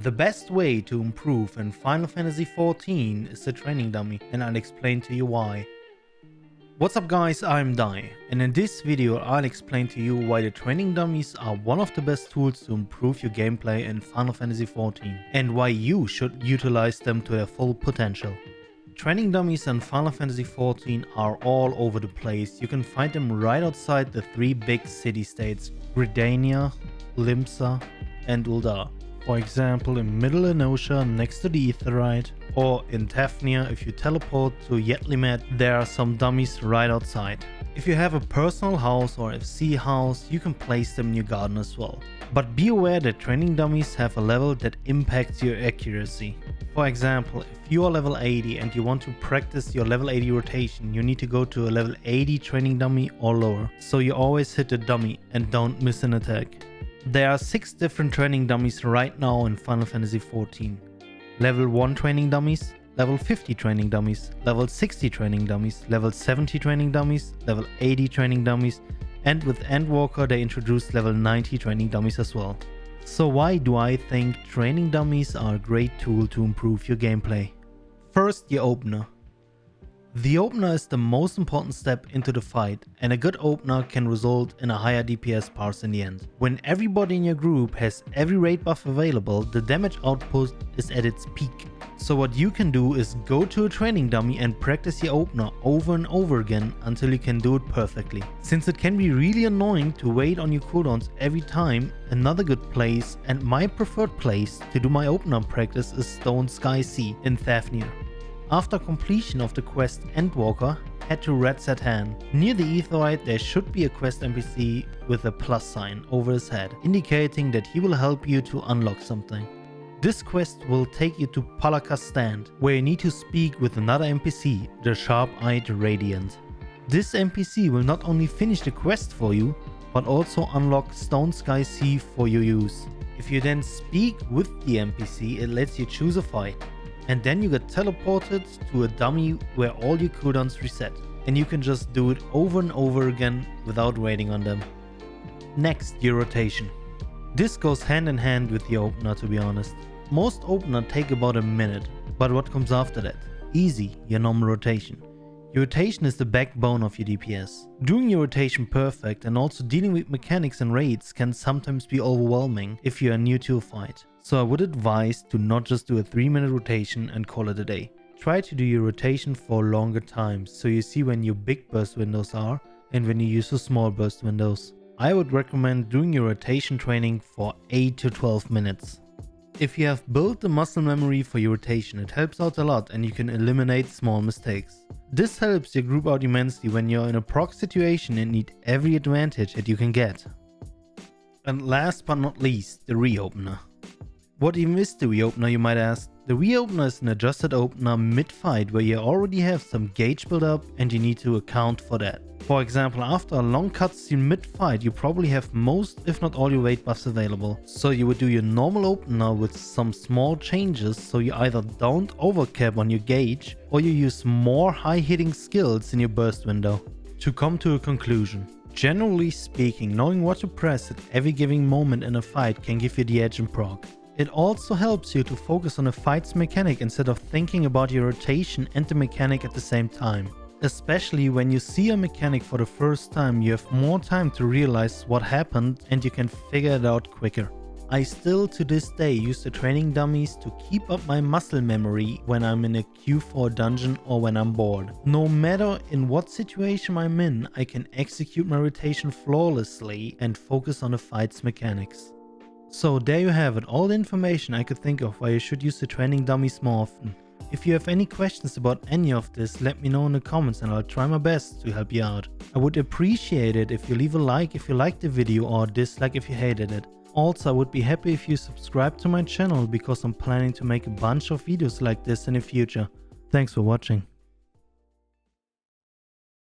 The best way to improve in Final Fantasy XIV is the training dummy, and I'll explain to you why. What's up guys, I'm Dai, and in this video I'll explain to you why the training dummies are one of the best tools to improve your gameplay in Final Fantasy XIV, and why you should utilize them to their full potential. Training dummies in Final Fantasy XIV are all over the place. You can find them right outside the three big city-states, Gridania, Limsa and Ul'dah. For example, in Middle Enosia next to the Aetheryte, or in Tafnia if you teleport to Yetlimet, there are some dummies right outside. If you have a personal house or FC house, you can place them in your garden as well. But be aware that training dummies have a level that impacts your accuracy. For example, if you are level 80 and you want to practice your level 80 rotation, you need to go to a level 80 training dummy or lower, so you always hit the dummy and don't miss an attack. There are 6 different training dummies right now in Final Fantasy XIV. Level 1 training dummies, level 50 training dummies, level 60 training dummies, level 70 training dummies, level 80 training dummies, and with Endwalker they introduced level 90 training dummies as well. So why do I think training dummies are a great tool to improve your gameplay? First, your opener. The opener is the most important step into the fight, and a good opener can result in a higher DPS parse in the end. When everybody in your group has every raid buff available, the damage output is at its peak. So what you can do is go to a training dummy and practice your opener over and over again until you can do it perfectly. Since it can be really annoying to wait on your cooldowns every time, another good place and my preferred place to do my opener practice is Stone Sky Sea in Tafnia. After completion of the quest Endwalker, head to Red Satan. Near the Aetheryte there should be a quest NPC with a plus sign over his head, indicating that he will help you to unlock something. This quest will take you to Palaka's stand, where you need to speak with another NPC, the Sharp-Eyed Radiant. This NPC will not only finish the quest for you, but also unlock Stone Sky Sea for your use. If you then speak with the NPC, it lets you choose a fight. And then you get teleported to a dummy where all your cooldowns reset, and you can just do it over and over again without waiting on them. Next, your rotation. This goes hand in hand with the opener, to be honest. Most opener take about a minute, but what comes after that? Easy, your normal rotation. Your rotation is the backbone of your DPS. Doing your rotation perfect and also dealing with mechanics and raids can sometimes be overwhelming if you are new to a fight. So I would advise to not just do a 3-minute rotation and call it a day. Try to do your rotation for longer times so you see when your big burst windows are and when you use the small burst windows. I would recommend doing your rotation training for 8 to 12 minutes. If you have built the muscle memory for your rotation, it helps out a lot and you can eliminate small mistakes. This helps your group out immensely when you're in a proc situation and need every advantage that you can get. And last but not least, the reopener. What even is the reopener, you might ask? The reopener is an adjusted opener mid-fight where you already have some gauge build up and you need to account for that. For example, after a long cutscene mid-fight, you probably have most if not all your raid buffs available. So you would do your normal opener with some small changes so you either don't overcap on your gauge or you use more high-hitting skills in your burst window. To come to a conclusion. Generally speaking, knowing what to press at every given moment in a fight can give you the edge in proc. It also helps you to focus on a fight's mechanic instead of thinking about your rotation and the mechanic at the same time. Especially when you see a mechanic for the first time, you have more time to realize what happened and you can figure it out quicker. I still to this day use the training dummies to keep up my muscle memory when I'm in a Q4 dungeon or when I'm bored. No matter in what situation I'm in, I can execute my rotation flawlessly and focus on the fight's mechanics. So there you have it, all the information I could think of why you should use the training dummies more often. If you have any questions about any of this, let me know in the comments and I'll try my best to help you out. I would appreciate it if you leave a like if you liked the video or dislike if you hated it. Also, I would be happy if you subscribe to my channel because I'm planning to make a bunch of videos like this in the future. Thanks for watching.